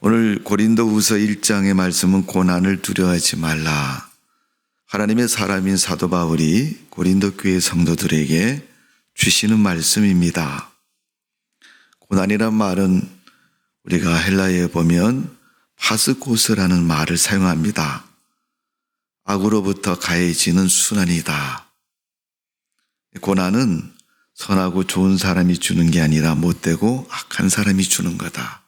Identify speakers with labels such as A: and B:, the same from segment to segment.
A: 오늘 고린도후서 1장의 말씀은 고난을 두려워하지 말라. 하나님의 사람인 사도 바울이 고린도 교회 성도들에게 주시는 말씀입니다. 고난이란 말은 우리가 헬라어에 보면 파스코스라는 말을 사용합니다. 악으로부터 가해지는 순환이다. 고난은 선하고 좋은 사람이 주는 게 아니라 못되고 악한 사람이 주는 거다.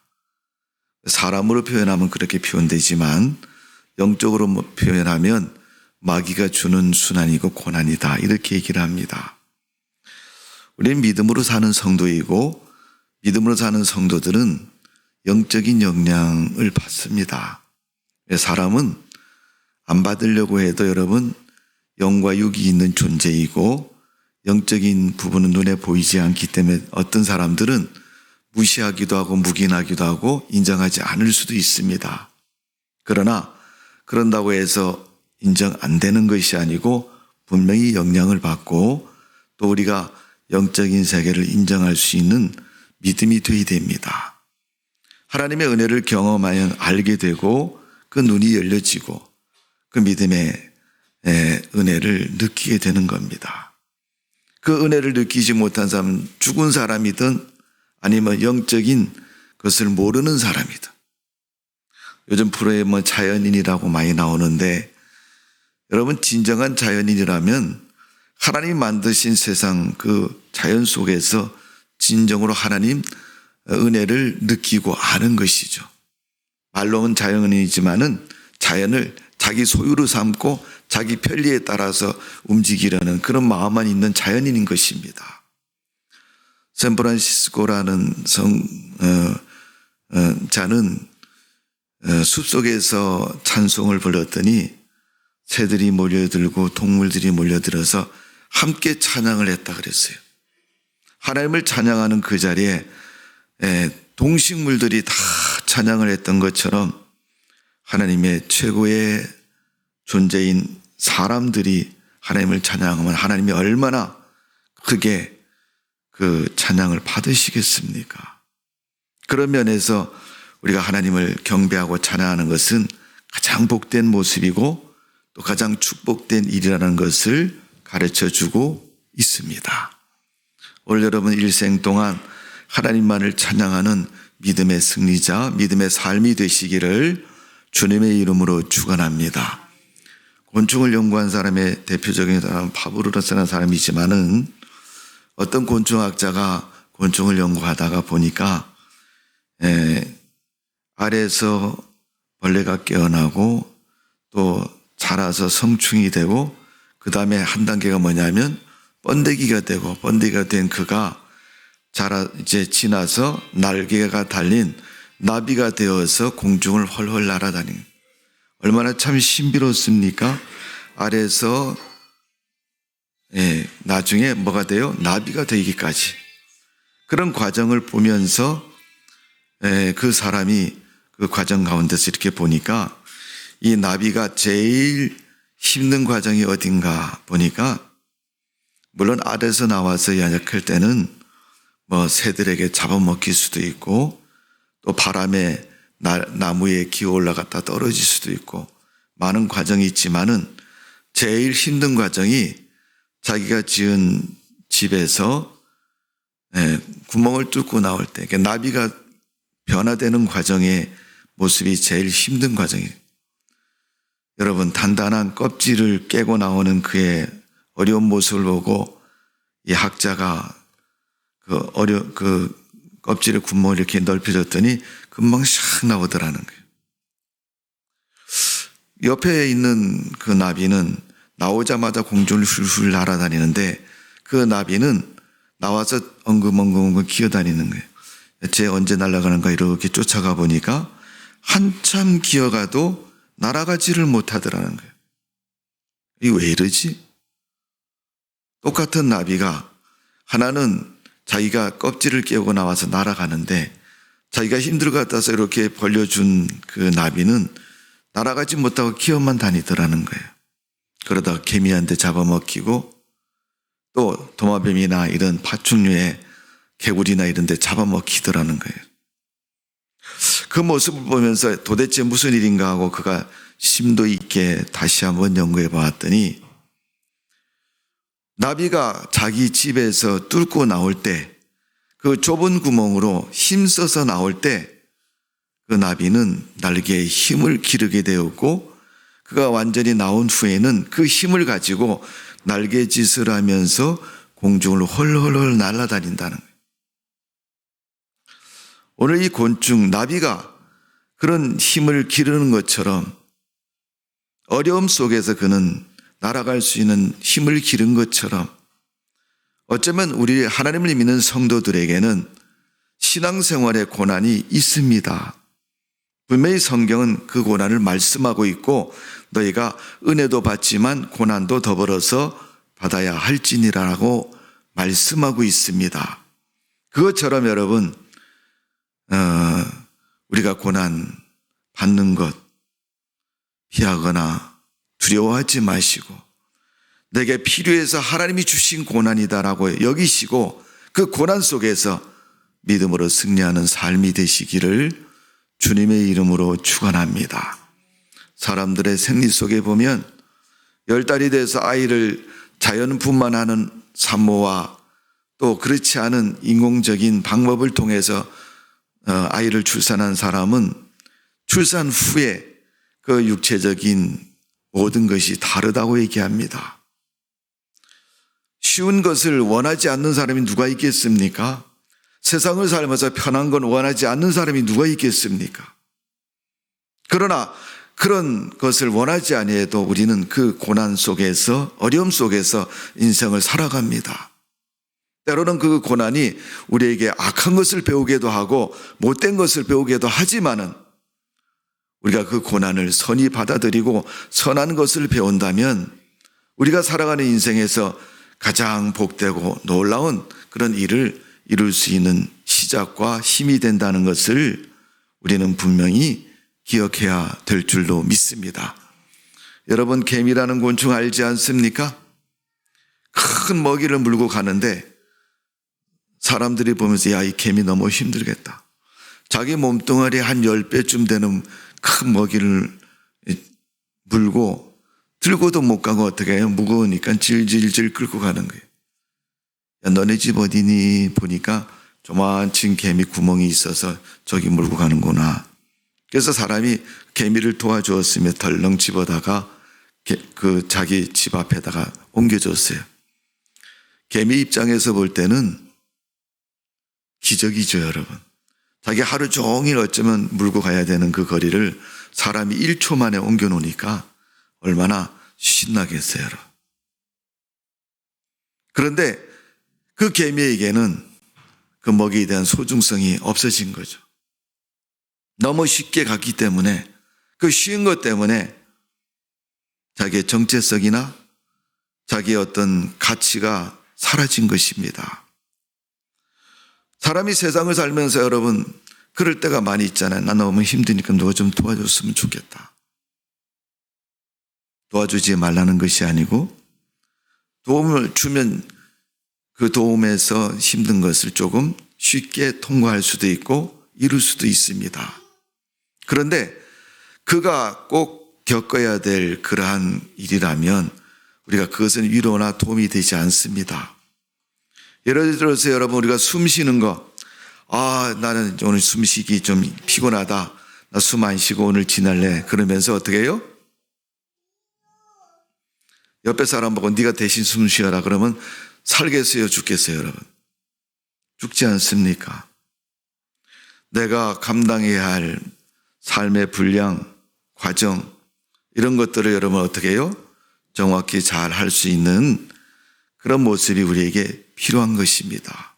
A: 사람으로 표현하면 그렇게 표현되지만 영적으로 표현하면 마귀가 주는 순환이고 고난이다. 이렇게 얘기를 합니다. 우리는 믿음으로 사는 성도이고 믿음으로 사는 성도들은 영적인 영향을 받습니다. 사람은 안 받으려고 해도 여러분 영과 육이 있는 존재이고 영적인 부분은 눈에 보이지 않기 때문에 어떤 사람들은 무시하기도 하고 묵인하기도 하고 인정하지 않을 수도 있습니다. 그러나 그런다고 해서 인정 안 되는 것이 아니고 분명히 영향을 받고 또 우리가 영적인 세계를 인정할 수 있는 믿음이 되어야 됩니다. 하나님의 은혜를 경험하여 알게 되고 그 눈이 열려지고 그 믿음의 은혜를 느끼게 되는 겁니다. 그 은혜를 느끼지 못한 사람은 죽은 사람이든 아니면 영적인 것을 모르는 사람이든 요즘 프로에 자연인이라고 많이 나오는데 여러분 진정한 자연인이라면 하나님 만드신 세상 그 자연 속에서 진정으로 하나님 은혜를 느끼고 아는 것이죠. 말로는 자연인이지만은 자연을 자기 소유로 삼고 자기 편리에 따라서 움직이려는 그런 마음만 있는 자연인인 것입니다. 샌프란시스코라는 자는 숲속에서 찬송을 불렀더니 새들이 몰려들고 동물들이 몰려들어서 함께 찬양을 했다 그랬어요. 하나님을 찬양하는 그 자리에 동식물들이 다 찬양을 했던 것처럼 하나님의 최고의 존재인 사람들이 하나님을 찬양하면 하나님이 얼마나 크게 그 찬양을 받으시겠습니까? 그런 면에서 우리가 하나님을 경배하고 찬양하는 것은 가장 복된 모습이고 또 가장 축복된 일이라는 것을 가르쳐주고 있습니다. 오늘 여러분 일생 동안 하나님만을 찬양하는 믿음의 승리자, 믿음의 삶이 되시기를 주님의 이름으로 축원합니다. 곤충을 연구한 사람의 대표적인 사람은 파브르로스라는 사람이지만은 어떤 곤충학자가 곤충을 연구하다가 보니까 아래에서 벌레가 깨어나고 또 자라서 성충이 되고 그 다음에 한 단계가 뭐냐면 번데기가 되고 번데기가 된 그가 이제 지나서 날개가 달린 나비가 되어서 공중을 헐헐 날아다니는 얼마나 참 신비롭습니까? 아래에서 나중에 뭐가 돼요? 나비가 되기까지 그런 과정을 보면서 그 사람이 그 과정 가운데서 이렇게 보니까 이 나비가 제일 힘든 과정이 어딘가 보니까 물론 아래에서 나와서 야약할 때는 새들에게 잡아먹힐 수도 있고 또 바람에 나무에 기어 올라갔다 떨어질 수도 있고 많은 과정이 있지만은 제일 힘든 과정이 자기가 지은 집에서 구멍을 뚫고 나올 때 나비가 변화되는 과정의 모습이 제일 힘든 과정이에요. 여러분 단단한 껍질을 깨고 나오는 그의 어려운 모습을 보고 이 학자가 그 껍질의 구멍을 이렇게 넓혀줬더니 금방 샥 나오더라는 거예요. 옆에 있는 그 나비는 나오자마자 공중을 훌훌 날아다니는데 그 나비는 나와서 엉금엉금 기어다니는 거예요. 쟤 언제 날아가는가 이렇게 쫓아가 보니까 한참 기어가도 날아가지를 못하더라는 거예요. 이게 왜 이러지? 똑같은 나비가 하나는 자기가 껍질을 깨고 나와서 날아가는데 자기가 힘들어 같아서 이렇게 벌려준 그 나비는 날아가지 못하고 기어만 다니더라는 거예요. 그러다가 개미한테 잡아먹히고 또 도마뱀이나 이런 파충류의 개구리나 이런 데 잡아먹히더라는 거예요. 그 모습을 보면서 도대체 무슨 일인가 하고 그가 심도 있게 다시 한번 연구해 보았더니 나비가 자기 집에서 뚫고 나올 때 그 좁은 구멍으로 힘써서 나올 때 그 나비는 날개에 힘을 기르게 되었고 그가 완전히 나온 후에는 그 힘을 가지고 날개짓을 하면서 공중을 헐헐헐 날아다닌다는 거예요. 오늘 이 곤충 나비가 그런 힘을 기르는 것처럼 어려움 속에서 그는 날아갈 수 있는 힘을 기른 것처럼 어쩌면 우리 하나님을 믿는 성도들에게는 신앙생활의 고난이 있습니다. 분명히 성경은 그 고난을 말씀하고 있고 너희가 은혜도 받지만 고난도 더불어서 받아야 할지니라고 말씀하고 있습니다. 그것처럼 여러분 우리가 고난 받는 것 피하거나 두려워하지 마시고 내게 필요해서 하나님이 주신 고난이다라고 여기시고 그 고난 속에서 믿음으로 승리하는 삶이 되시기를 주님의 이름으로 축원합니다. 사람들의 생리 속에 보면 10달이 돼서 아이를 자연 분만하는 산모와 또 그렇지 않은 인공적인 방법을 통해서 아이를 출산한 사람은 출산 후에 그 육체적인 모든 것이 다르다고 얘기합니다. 쉬운 것을 원하지 않는 사람이 누가 있겠습니까? 세상을 살면서 편한 건 원하지 않는 사람이 누가 있겠습니까? 그러나 그런 것을 원하지 아니해도 우리는 그 고난 속에서 어려움 속에서 인생을 살아갑니다. 때로는 그 고난이 우리에게 악한 것을 배우기도 하고 못된 것을 배우기도 하지만은 우리가 그 고난을 선히 받아들이고 선한 것을 배운다면 우리가 살아가는 인생에서 가장 복되고 놀라운 그런 일을 이룰 수 있는 시작과 힘이 된다는 것을 우리는 분명히 기억해야 될 줄로 믿습니다. 여러분 개미라는 곤충 알지 않습니까? 큰 먹이를 물고 가는데 사람들이 보면서 야, 이 개미 너무 힘들겠다. 자기 몸뚱아리 한 10배쯤 되는 큰 먹이를 물고 들고도 못 가고 어떻게 해요? 무거우니까 질질질 끌고 가는 거예요. 야, 너네 집 어디니? 보니까 조만친 개미 구멍이 있어서 저기 몰고 가는구나. 그래서 사람이 개미를 도와주었으며 덜렁 집어다가 그 자기 집 앞에다가 옮겨줬어요. 개미 입장에서 볼 때는 기적이죠, 여러분. 자기 하루 종일 어쩌면 물고 가야 되는 그 거리를 사람이 1초 만에 옮겨놓으니까 얼마나 신나겠어요, 여러분. 그런데 그 개미에게는 그 먹이에 대한 소중성이 없어진 거죠. 너무 쉽게 갔기 때문에 그 쉬운 것 때문에 자기의 정체성이나 자기의 어떤 가치가 사라진 것입니다. 사람이 세상을 살면서 여러분 그럴 때가 많이 있잖아요. 나 너무 힘드니까 누가 좀 도와줬으면 좋겠다. 도와주지 말라는 것이 아니고 도움을 주면 그 도움에서 힘든 것을 조금 쉽게 통과할 수도 있고 이룰 수도 있습니다. 그런데 그가 꼭 겪어야 될 그러한 일이라면 우리가 그것은 위로나 도움이 되지 않습니다. 예를 들어서 여러분 우리가 숨 쉬는 거, 나는 오늘 숨쉬기 좀 피곤하다. 나 숨 안 쉬고 오늘 지날래. 그러면서 어떻게 해요? 옆에 사람 보고 네가 대신 숨 쉬어라. 그러면 살겠어요, 죽겠어요, 여러분? 죽지 않습니까? 내가 감당해야 할 삶의 분량, 과정 이런 것들을 여러분 어떻게 해요? 정확히 잘 할 수 있는 그런 모습이 우리에게 필요한 것입니다.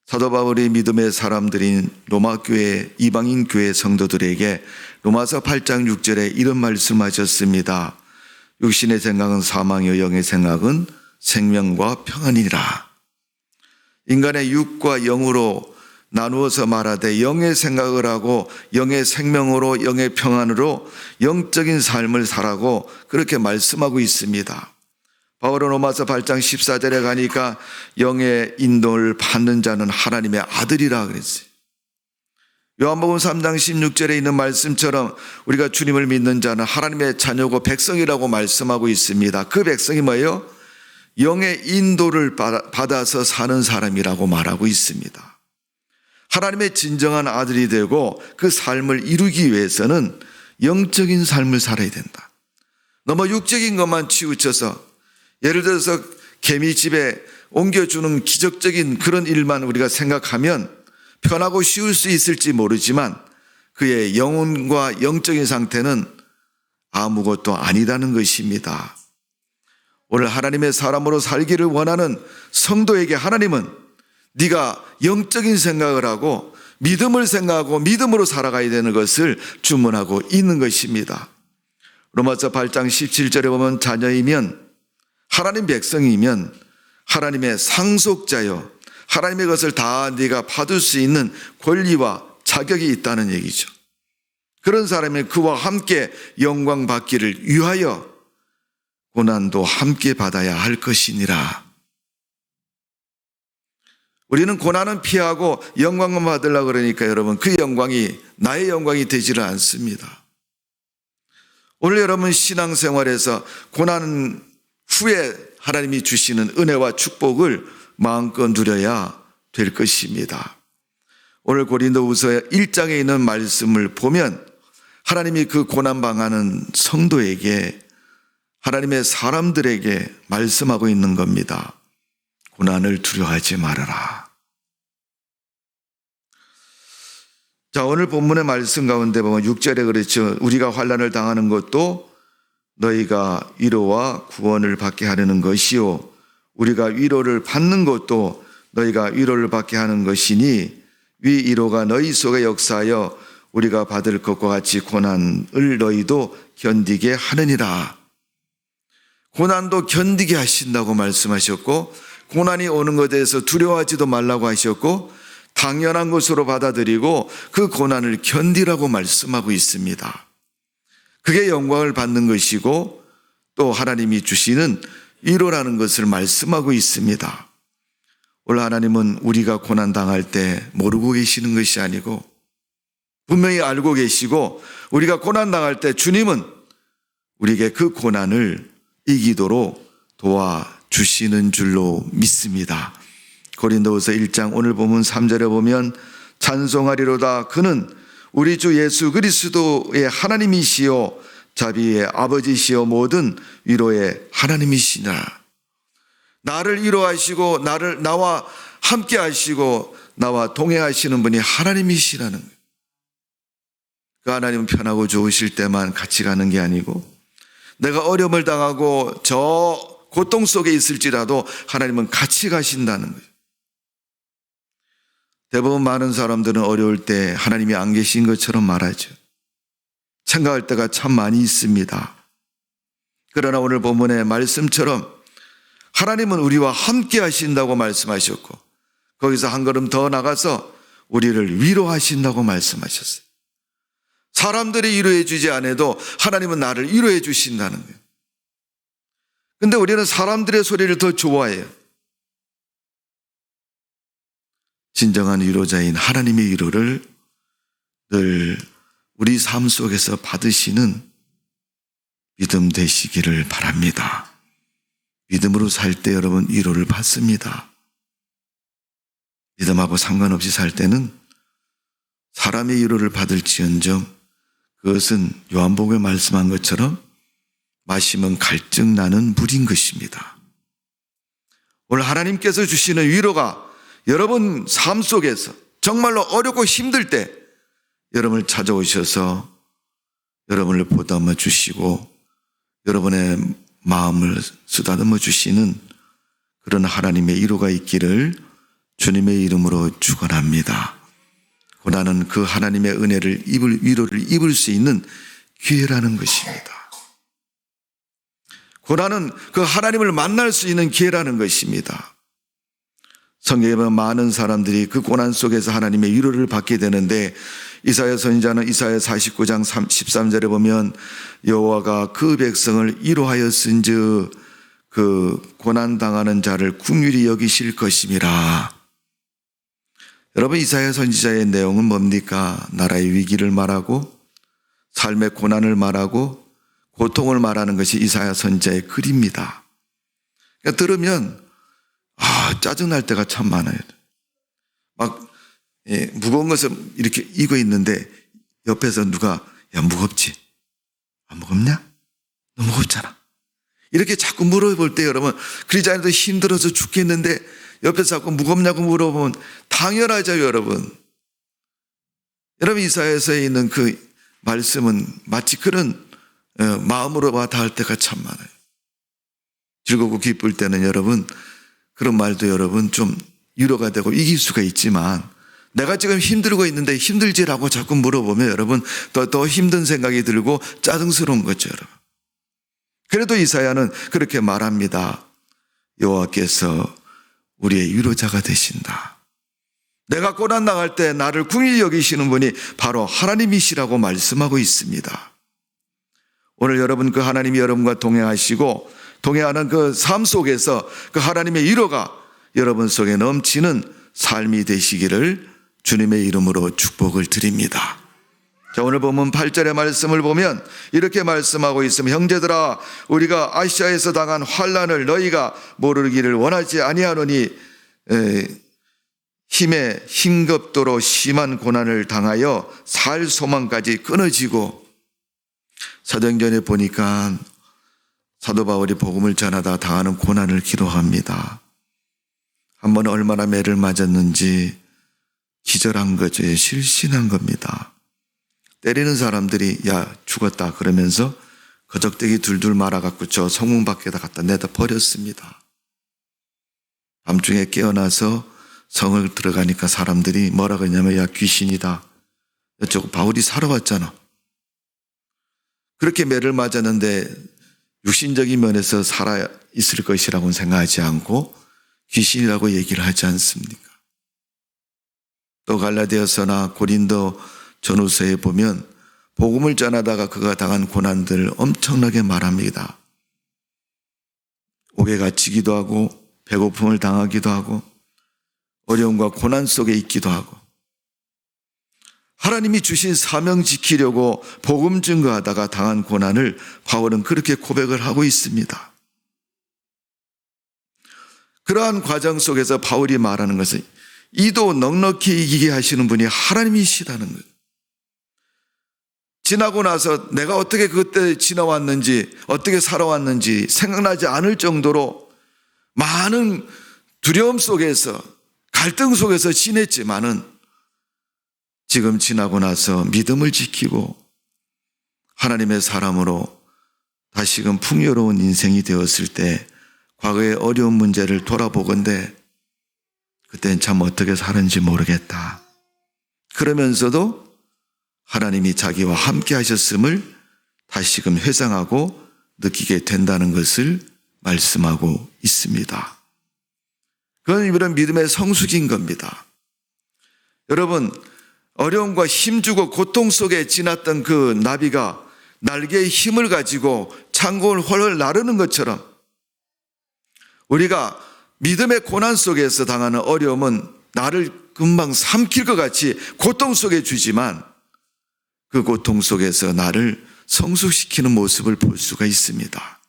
A: 사도 바울이 믿음의 사람들인 로마교회 이방인 교회 성도들에게 로마서 8장 6절에 이런 말씀하셨습니다. 육신의 생각은 사망이요 영의 생각은 생명과 평안이라. 인간의 육과 영으로 나누어서 말하되 영의 생각을 하고 영의 생명으로 영의 평안으로 영적인 삶을 살라고 그렇게 말씀하고 있습니다. 바울은 로마서 8장 14절에 가니까 영의 인도를 받는 자는 하나님의 아들이라 그랬어요. 요한복음 3장 16절에 있는 말씀처럼 우리가 주님을 믿는 자는 하나님의 자녀고 백성이라고 말씀하고 있습니다. 그 백성이 뭐예요? 영의 인도를 받아서 사는 사람이라고 말하고 있습니다. 하나님의 진정한 아들이 되고 그 삶을 이루기 위해서는 영적인 삶을 살아야 된다. 너무 육적인 것만 치우쳐서 예를 들어서 개미집에 옮겨주는 기적적인 그런 일만 우리가 생각하면 편하고 쉬울 수 있을지 모르지만 그의 영혼과 영적인 상태는 아무것도 아니라는 것입니다. 오늘 하나님의 사람으로 살기를 원하는 성도에게 하나님은 네가 영적인 생각을 하고 믿음을 생각하고 믿음으로 살아가야 되는 것을 주문하고 있는 것입니다. 로마서 8장 17절에 보면 자녀이면 하나님 백성이면 하나님의 상속자요 하나님의 것을 다 네가 받을 수 있는 권리와 자격이 있다는 얘기죠. 그런 사람이 그와 함께 영광 받기를 위하여 고난도 함께 받아야 할 것이니라. 우리는 고난은 피하고 영광만 받으려고 그러니까 여러분 그 영광이 나의 영광이 되지를 않습니다. 오늘 여러분 신앙생활에서 고난 후에 하나님이 주시는 은혜와 축복을 마음껏 누려야 될 것입니다. 오늘 고린도후서 1장에 있는 말씀을 보면 하나님이 그 고난 당하는 성도에게 하나님의 사람들에게 말씀하고 있는 겁니다. 고난을 두려워하지 말아라. 자, 오늘 본문의 말씀 가운데 보면 6절에 그렇죠. 우리가 환난을 당하는 것도 너희가 위로와 구원을 받게 하려는 것이요 우리가 위로를 받는 것도 너희가 위로를 받게 하는 것이니 위로가 너희 속에 역사하여 우리가 받을 것과 같이 고난을 너희도 견디게 하느니라. 고난도 견디게 하신다고 말씀하셨고 고난이 오는 것에 대해서 두려워하지도 말라고 하셨고 당연한 것으로 받아들이고 그 고난을 견디라고 말씀하고 있습니다. 그게 영광을 받는 것이고 또 하나님이 주시는 위로라는 것을 말씀하고 있습니다. 오늘 하나님은 우리가 고난당할 때 모르고 계시는 것이 아니고 분명히 알고 계시고 우리가 고난당할 때 주님은 우리에게 그 고난을 이기도록 도와주시는 줄로 믿습니다. 고린도후서 1장 오늘 본문 3절에 보면 찬송하리로다 그는 우리 주 예수 그리스도의 하나님이시요 자비의 아버지시요 모든 위로의 하나님이시니라. 나를 위로하시고 나와 함께 하시고 나와 동행하시는 분이 하나님이시라는 거예요. 그 하나님은 편하고 좋으실 때만 같이 가는 게 아니고 내가 어려움을 당하고 저 고통 속에 있을지라도 하나님은 같이 가신다는 거예요. 대부분 많은 사람들은 어려울 때 하나님이 안 계신 것처럼 말하죠. 생각할 때가 참 많이 있습니다. 그러나 오늘 본문의 말씀처럼 하나님은 우리와 함께 하신다고 말씀하셨고 거기서 한 걸음 더 나가서 우리를 위로하신다고 말씀하셨어요. 사람들이 위로해 주지 않아도 하나님은 나를 위로해 주신다는 거예요. 근데 우리는 사람들의 소리를 더 좋아해요. 진정한 위로자인 하나님의 위로를 늘 우리 삶 속에서 받으시는 믿음 되시기를 바랍니다. 믿음으로 살 때 여러분 위로를 받습니다. 믿음하고 상관없이 살 때는 사람의 위로를 받을지언정 그것은 요한복음에 말씀한 것처럼 마시면 갈증 나는 물인 것입니다. 오늘 하나님께서 주시는 위로가 여러분 삶 속에서 정말로 어렵고 힘들 때 여러분을 찾아오셔서 여러분을 보담아 주시고 여러분의 마음을 쓰다듬어 주시는 그런 하나님의 위로가 있기를 주님의 이름으로 축원합니다. 고난은 그 하나님의 은혜를 위로를 입을 수 있는 기회라는 것입니다. 고난은 그 하나님을 만날 수 있는 기회라는 것입니다. 성경에 보면 많은 사람들이 그 고난 속에서 하나님의 위로를 받게 되는데 이사야 선지자는 이사야 49장 13절에 보면 여호와가 그 백성을 위로하였은즉 그 고난당하는 자를 긍휼히 여기실 것임이라. 여러분, 이사야 선지자의 내용은 뭡니까? 나라의 위기를 말하고 삶의 고난을 말하고 고통을 말하는 것이 이사야 선지자의 글입니다. 그러니까 들으면 짜증날 때가 참 많아요. 막 무거운 것을 이렇게 이고 있는데 옆에서 누가 야, 무겁지? 안 무겁냐? 너 무겁잖아. 이렇게 자꾸 물어볼 때 여러분, 그리자인도 힘들어서 죽겠는데 옆에서 자꾸 무겁냐고 물어보면 당연하죠, 여러분. 여러분, 이사야서에 있는 그 말씀은 마치 그런 마음으로 와닿을 때가 참 많아요. 즐겁고 기쁠 때는 여러분, 그런 말도 여러분 좀 위로가 되고 이길 수가 있지만, 내가 지금 힘들고 있는데 힘들지라고 자꾸 물어보면 여러분 더 힘든 생각이 들고 짜증스러운 거죠, 여러분. 그래도 이사야는 그렇게 말합니다. 여호와께서 우리의 위로자가 되신다. 내가 고난 당할 때 나를 긍휼히 여기시는 분이 바로 하나님이시라고 말씀하고 있습니다. 오늘 여러분, 그 하나님이 여러분과 동행하시고 동행하는 그 삶 속에서 그 하나님의 위로가 여러분 속에 넘치는 삶이 되시기를 주님의 이름으로 축복을 드립니다. 자, 오늘 보면 8절의 말씀을 보면 이렇게 말씀하고 있으면, 형제들아, 우리가 아시아에서 당한 환난을 너희가 모르기를 원하지 아니하노니 힘에 흰급도로 심한 고난을 당하여 살 소망까지 끊어지고. 사도행전에 보니까 사도 바울이 복음을 전하다 당하는 고난을 기도합니다. 한 번 얼마나 매를 맞았는지 기절한 거죠. 실신한 겁니다. 때리는 사람들이 야, 죽었다 그러면서 거적대기 둘둘 말아갖고 저 성문 밖에다 갖다 내다 버렸습니다. 밤중에 깨어나서 성을 들어가니까 사람들이 뭐라 그러냐면 야, 귀신이다. 저거 바울이 살아왔잖아. 그렇게 매를 맞았는데 육신적인 면에서 살아 있을 것이라고는 생각하지 않고 귀신이라고 얘기를 하지 않습니까? 또 갈라디아서나 고린도 전후서에 보면 복음을 전하다가 그가 당한 고난들을 엄청나게 말합니다. 옥에 갇히기도 하고 배고픔을 당하기도 하고 어려움과 고난 속에 있기도 하고, 하나님이 주신 사명 지키려고 복음 증거하다가 당한 고난을 바울은 그렇게 고백을 하고 있습니다. 그러한 과정 속에서 바울이 말하는 것은 이도 넉넉히 이기게 하시는 분이 하나님이시라는 거예요. 지나고 나서 내가 어떻게 그때 지나왔는지, 어떻게 살아왔는지 생각나지 않을 정도로 많은 두려움 속에서, 갈등 속에서 지냈지만은 지금 지나고 나서 믿음을 지키고 하나님의 사람으로 다시금 풍요로운 인생이 되었을 때 과거의 어려운 문제를 돌아보건대 그때는 참 어떻게 살았는지 모르겠다. 그러면서도 하나님이 자기와 함께 하셨음을 다시금 회상하고 느끼게 된다는 것을 말씀하고 있습니다. 그건 이런 믿음의 성숙인 겁니다. 여러분, 어려움과 힘주고 고통 속에 지났던 그 나비가 날개의 힘을 가지고 창공을 훨훨 나르는 것처럼 우리가 믿음의 고난 속에서 당하는 어려움은 나를 금방 삼킬 것 같이 고통 속에 주지만 그 고통 속에서 나를 성숙시키는 모습을 볼 수가 있습니다.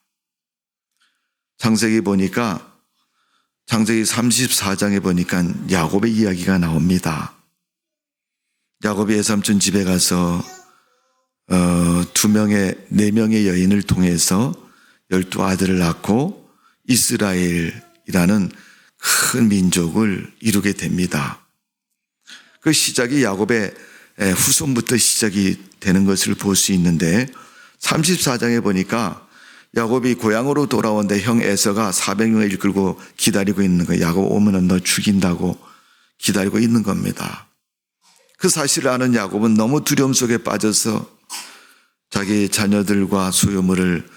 A: 창세기 34장에 보니까 야곱의 이야기가 나옵니다. 야곱이 외삼촌 집에 가서 4명의 여인을 통해서 12아들을 낳고 이스라엘이라는 큰 민족을 이루게 됩니다. 그 시작이 야곱의 후손부터 시작이 되는 것을 볼 수 있는데 34장에 보니까 야곱이 고향으로 돌아오는데 형 에서가 400명을 이끌고 기다리고 있는 거예요. 야곱 오면은 너 죽인다고 기다리고 있는 겁니다. 그 사실을 아는 야곱은 너무 두려움 속에 빠져서 자기 자녀들과 소유물을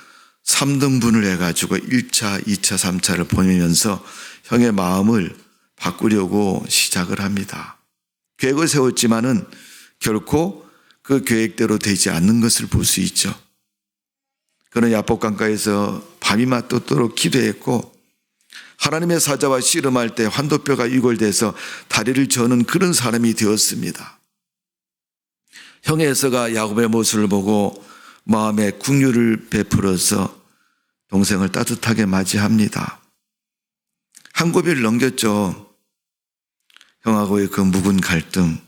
A: 3등분을 해가지고 1차, 2차, 3차를 보내면서 형의 마음을 바꾸려고 시작을 합니다. 계획을 세웠지만은 결코 그 계획대로 되지 않는 것을 볼 수 있죠. 그는 야복강가에서 밤이 맞도록 기도했고 하나님의 사자와 씨름할 때 환도뼈가 이골돼서 다리를 저는 그런 사람이 되었습니다. 형 에서가 야곱의 모습을 보고 마음에 긍휼을 베풀어서 동생을 따뜻하게 맞이합니다. 한 고비를 넘겼죠. 형하고의 그 묵은 갈등,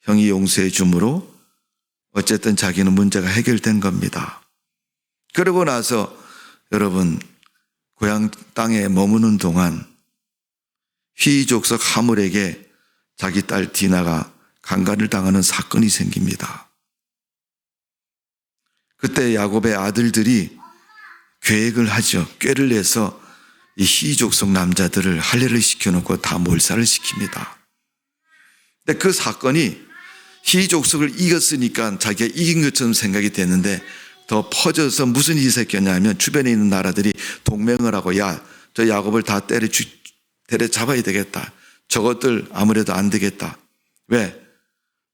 A: 형이 용서해 주므로 어쨌든 자기는 문제가 해결된 겁니다. 그러고 나서 여러분, 고향 땅에 머무는 동안 휘족속 하물에게 자기 딸 디나가 강간을 당하는 사건이 생깁니다. 그때 야곱의 아들들이 계획을 하죠. 꾀를 내서 이 휘족속 남자들을 할례를 시켜놓고 다 몰살을 시킵니다. 근데 그 사건이 휘족속을 이겼으니까 자기가 이긴 것처럼 생각이 됐는데 더 퍼져서 무슨 일이 생겼냐면 주변에 있는 나라들이 동맹을 하고 야, 저 야곱을 다 때려잡아야 되겠다. 저것들 아무래도 안 되겠다. 왜?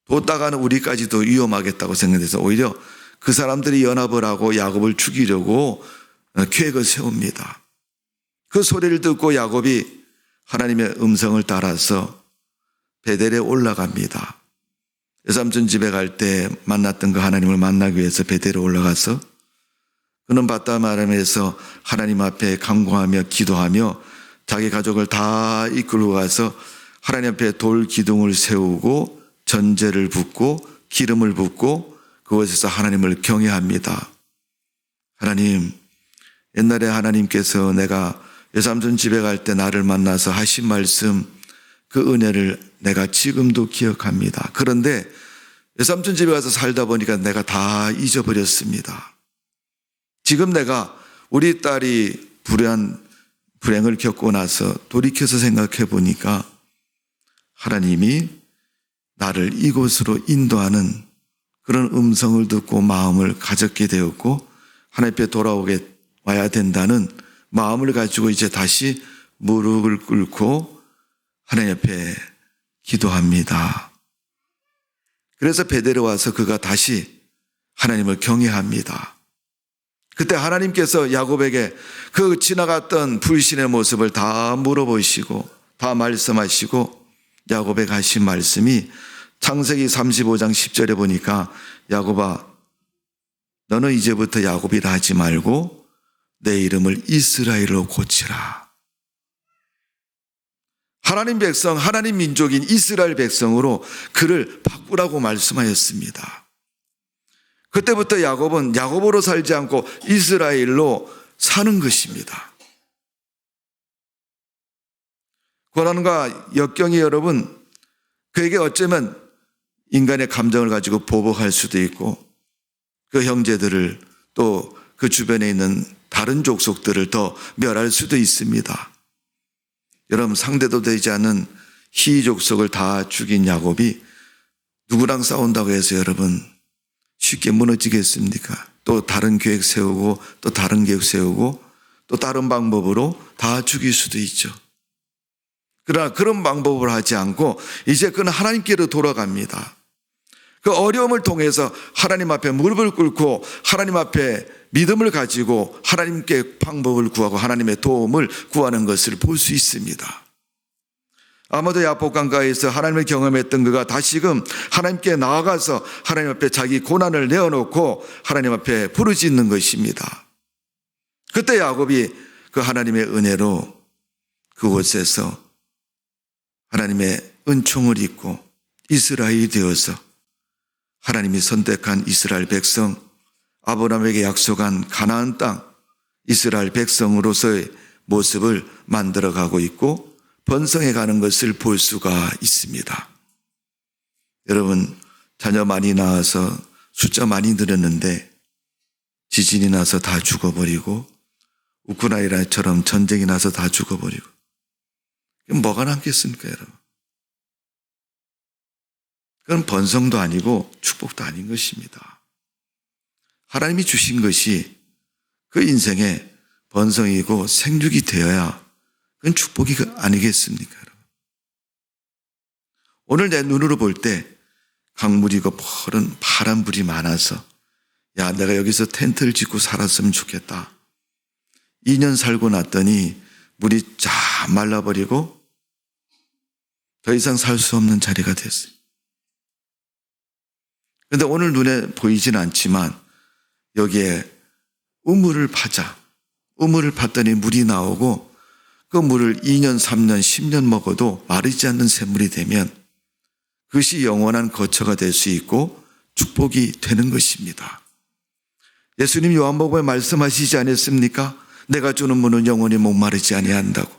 A: 뒀다가는 우리까지도 위험하겠다고 생각해서 오히려 그 사람들이 연합을 하고 야곱을 죽이려고 계획을 세웁니다. 그 소리를 듣고 야곱이 하나님의 음성을 따라서 베델에 올라갑니다. 외삼촌 집에 갈 때 만났던 그 하나님을 만나기 위해서 베델에 올라가서 그는 바담 아람에서 하나님 앞에 간구하며 기도하며 자기 가족을 다 이끌고 가서 하나님 앞에 돌 기둥을 세우고 전제를 붓고 기름을 붓고 그곳에서 하나님을 경외합니다. 하나님, 옛날에 하나님께서 내가 외삼촌 집에 갈 때 나를 만나서 하신 말씀, 그 은혜를 내가 지금도 기억합니다. 그런데 외삼촌 집에 가서 살다 보니까 내가 다 잊어버렸습니다. 지금 내가 우리 딸이 불행을 겪고 나서 돌이켜서 생각해 보니까 하나님이 나를 이곳으로 인도하는 그런 음성을 듣고 마음을 가졌게 되었고 하나님 앞에 와야 된다는 마음을 가지고 이제 다시 무릎을 꿇고 하나님 앞에 기도합니다. 그래서 베델에 와서 그가 다시 하나님을 경외합니다. 그때 하나님께서 야곱에게 그 지나갔던 불신의 모습을 다 물어보시고 다 말씀하시고 야곱에게 하신 말씀이 창세기 35장 10절에 보니까 야곱아, 너는 이제부터 야곱이라 하지 말고 내 이름을 이스라엘로 고치라. 하나님 백성, 하나님 민족인 이스라엘 백성으로 그를 바꾸라고 말씀하였습니다. 그때부터 야곱은 야곱으로 살지 않고 이스라엘로 사는 것입니다. 고난과 역경이 여러분, 그에게 어쩌면 인간의 감정을 가지고 보복할 수도 있고 그 형제들을 또 그 주변에 있는 다른 족속들을 더 멸할 수도 있습니다. 여러분, 상대도 되지 않은 히 족속을 다 죽인 야곱이 누구랑 싸운다고 해서 여러분 쉽게 무너지겠습니까? 또 다른 계획 세우고 또 다른 계획 세우고 또 다른 방법으로 다 죽일 수도 있죠. 그러나 그런 방법을 하지 않고 이제 그는 하나님께로 돌아갑니다. 그 어려움을 통해서 하나님 앞에 무릎을 꿇고 하나님 앞에 믿음을 가지고 하나님께 방법을 구하고 하나님의 도움을 구하는 것을 볼 수 있습니다. 아마도 야복강가에서 하나님을 경험했던 그가 다시금 하나님께 나아가서 하나님 앞에 자기 고난을 내어놓고 하나님 앞에 부르짖는 것입니다. 그때 야곱이 그 하나님의 은혜로 그곳에서 하나님의 은총을 입고 이스라엘이 되어서 하나님이 선택한 이스라엘 백성, 아브라함에게 약속한 가나안 땅, 이스라엘 백성으로서의 모습을 만들어가고 있고 번성해 가는 것을 볼 수가 있습니다. 여러분, 자녀 많이 낳아서 숫자 많이 늘었는데 지진이 나서 다 죽어버리고 우크라이나처럼 전쟁이 나서 다 죽어버리고 뭐가 남겠습니까, 여러분? 그건 번성도 아니고 축복도 아닌 것입니다. 하나님이 주신 것이 그 인생의 번성이고 생육이 되어야 그건 축복이 아니겠습니까, 여러분? 오늘 내 눈으로 볼 때 강물이고 푸른 파란 불이 많아서 야, 내가 여기서 텐트를 짓고 살았으면 좋겠다. 2년 살고 났더니 물이 쫙 말라버리고 더 이상 살 수 없는 자리가 됐어요. 그런데 오늘 눈에 보이진 않지만 여기에 우물을 파자. 우물을 팠더니 물이 나오고 그 물을 2년, 3년, 10년 먹어도 마르지 않는 샘물이 되면 그것이 영원한 거처가 될 수 있고 축복이 되는 것입니다. 예수님 요한복음에 말씀하시지 않았습니까? 내가 주는 물은 영원히 목마르지 아니한다고.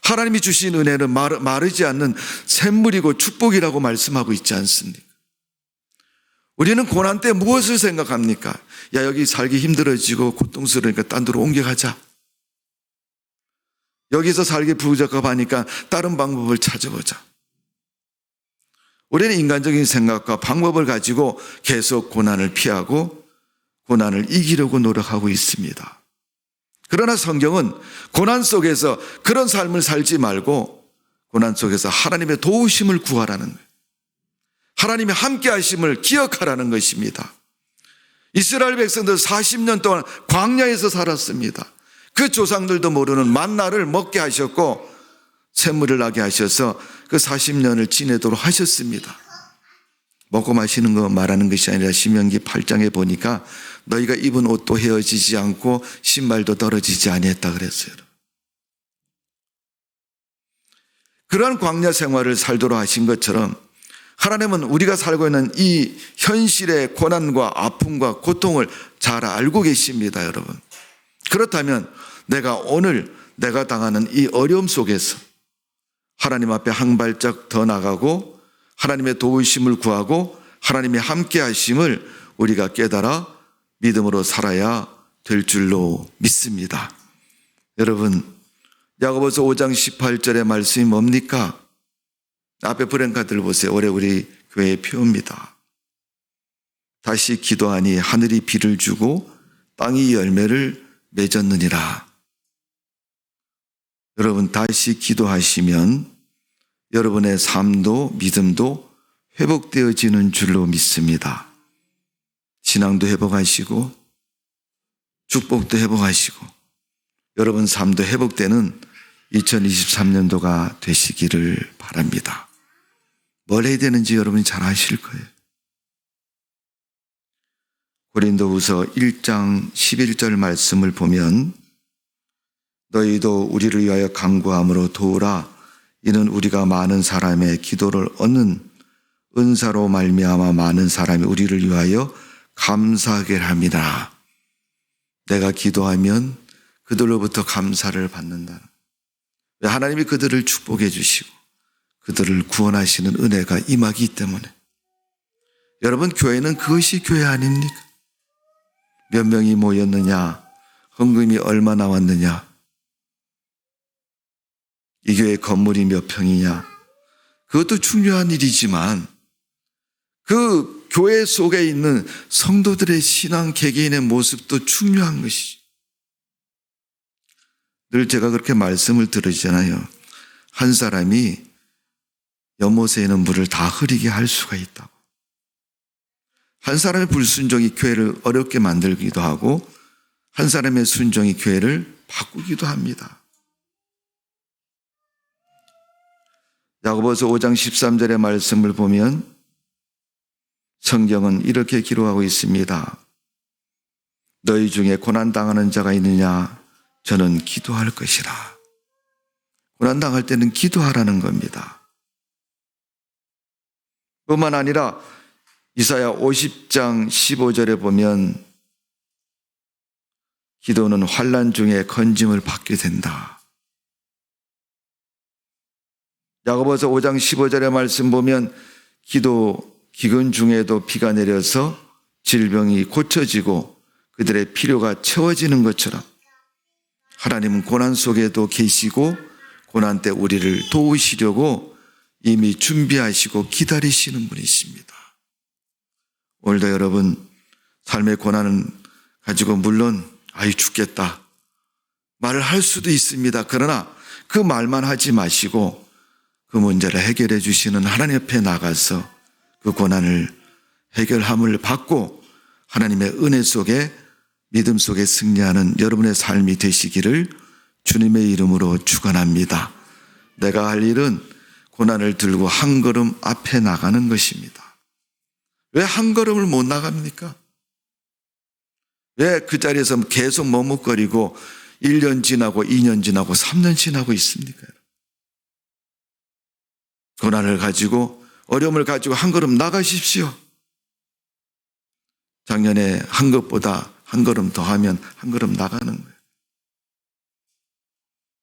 A: 하나님이 주신 은혜는 마르지 않는 샘물이고 축복이라고 말씀하고 있지 않습니까? 우리는 고난 때 무엇을 생각합니까? 야, 여기 살기 힘들어지고 고통스러우니까 딴 데로 옮겨가자. 여기서 살기 부적합하니까 다른 방법을 찾아보자. 우리는 인간적인 생각과 방법을 가지고 계속 고난을 피하고 고난을 이기려고 노력하고 있습니다. 그러나 성경은 고난 속에서 그런 삶을 살지 말고 고난 속에서 하나님의 도우심을 구하라는 거예요. 하나님의 함께 하심을 기억하라는 것입니다. 이스라엘 백성들 40년 동안 광야에서 살았습니다. 그 조상들도 모르는 만나를 먹게 하셨고 샘물을 나게 하셔서 그 40년을 지내도록 하셨습니다. 먹고 마시는 거 말하는 것이 아니라 신명기 8장에 보니까 너희가 입은 옷도 헤어지지 않고 신발도 떨어지지 아니했다 그랬어요. 그러한 광야 생활을 살도록 하신 것처럼 하나님은 우리가 살고 있는 이 현실의 고난과 아픔과 고통을 잘 알고 계십니다, 여러분. 그렇다면 내가 오늘 내가 당하는 이 어려움 속에서 하나님 앞에 한 발짝 더 나가고 하나님의 도우심을 구하고 하나님의 함께 하심을 우리가 깨달아 믿음으로 살아야 될 줄로 믿습니다. 여러분, 야고보서 5장 18절의 말씀이 뭡니까? 앞에 브랜카드를 보세요. 올해 우리 교회의 표입니다. 다시 기도하니 하늘이 비를 주고 땅이 열매를 맺었느니라. 여러분, 다시 기도하시면 여러분의 삶도 믿음도 회복되어지는 줄로 믿습니다. 신앙도 회복하시고 축복도 회복하시고 여러분 삶도 회복되는 2023년도가 되시기를 바랍니다. 뭘 해야 되는지 여러분이 잘 아실 거예요. 고린도후서 1장 11절 말씀을 보면 너희도 우리를 위하여 간구함으로 도우라. 이는 우리가 많은 사람의 기도를 얻는 은사로 말미암아 많은 사람이 우리를 위하여 감사하게 합니다. 내가 기도하면 그들로부터 감사를 받는다. 하나님이 그들을 축복해 주시고 그들을 구원하시는 은혜가 임하기 때문에. 여러분, 교회는 그것이 교회 아닙니까? 몇 명이 모였느냐, 헌금이 얼마 나왔느냐, 이 교회 건물이 몇 평이냐, 그것도 중요한 일이지만 그 교회 속에 있는 성도들의 신앙 개개인의 모습도 중요한 것이죠. 늘 제가 그렇게 말씀을 들으잖아요. 한 사람이 연못에 있는 물을 다 흐리게 할 수가 있다고. 한 사람의 불순종이 교회를 어렵게 만들기도 하고 한 사람의 순종이 교회를 바꾸기도 합니다. 야고보서 5장 13절의 말씀을 보면 성경은 이렇게 기록하고 있습니다. 너희 중에 고난당하는 자가 있느냐? 저는 기도할 것이라. 고난당할 때는 기도하라는 겁니다. 뿐만 아니라 이사야 50장 15절에 보면 기도는 환난 중에 건짐을 받게 된다. 야고보서 5장 15절의 말씀 보면 기근 중에도 비가 내려서 질병이 고쳐지고 그들의 필요가 채워지는 것처럼 하나님은 고난 속에도 계시고 고난 때 우리를 도우시려고 이미 준비하시고 기다리시는 분이십니다. 오늘도 여러분 삶의 고난은 가지고 물론 죽겠다 말을 할 수도 있습니다. 그러나 그 말만 하지 마시고 그 문제를 해결해 주시는 하나님 옆에 나가서 그 고난을 해결함을 받고 하나님의 은혜 속에 믿음 속에 승리하는 여러분의 삶이 되시기를 주님의 이름으로 축원합니다. 내가 할 일은 고난을 들고 한 걸음 앞에 나가는 것입니다. 왜 한 걸음을 못 나갑니까? 왜 그 자리에서 계속 머뭇거리고 1년 지나고 2년 지나고 3년 지나고 있습니까? 고난을 가지고 어려움을 가지고 한 걸음 나가십시오. 작년에 한 것보다 한 걸음 더 하면 한 걸음 나가는 거예요.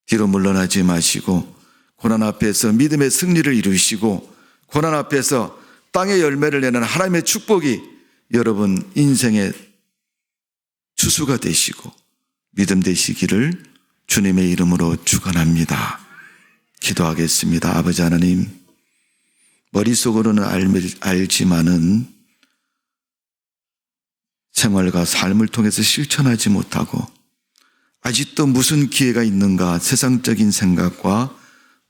A: 뒤로 물러나지 마시고 고난 앞에서 믿음의 승리를 이루시고 고난 앞에서 땅의 열매를 내는 하나님의 축복이 여러분 인생의 추수가 되시고 믿음 되시기를 주님의 이름으로 축원합니다. 기도하겠습니다. 아버지 하나님, 머릿속으로는 알지만은 생활과 삶을 통해서 실천하지 못하고 아직도 무슨 기회가 있는가 세상적인 생각과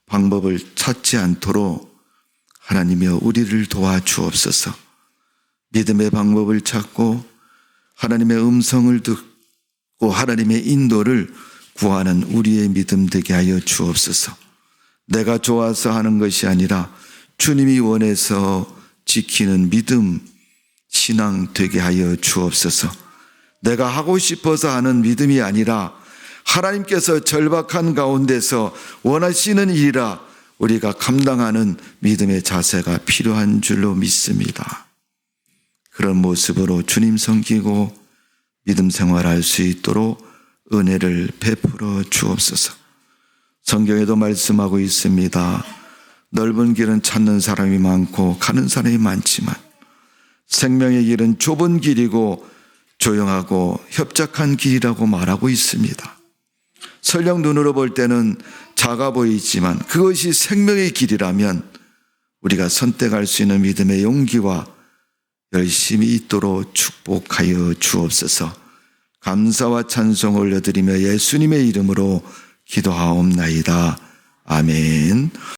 A: 방법을 찾지 않도록 하나님이여 우리를 도와주옵소서. 믿음의 방법을 찾고 하나님의 음성을 듣고 하나님의 인도를 구하는 우리의 믿음 되게 하여 주옵소서. 내가 좋아서 하는 것이 아니라 주님이 원해서 지키는 믿음, 신앙 되게 하여 주옵소서. 내가 하고 싶어서 하는 믿음이 아니라 하나님께서 절박한 가운데서 원하시는 일이라 우리가 감당하는 믿음의 자세가 필요한 줄로 믿습니다. 그런 모습으로 주님 섬기고 믿음 생활할 수 있도록 은혜를 베풀어 주옵소서. 성경에도 말씀하고 있습니다. 넓은 길은 찾는 사람이 많고 가는 사람이 많지만 생명의 길은 좁은 길이고 조용하고 협착한 길이라고 말하고 있습니다. 설령 눈으로 볼 때는 작아 보이지만 그것이 생명의 길이라면 우리가 선택할 수 있는 믿음의 용기와 열심히 있도록 축복하여 주옵소서. 감사와 찬송 올려드리며 예수님의 이름으로 기도하옵나이다. 아멘.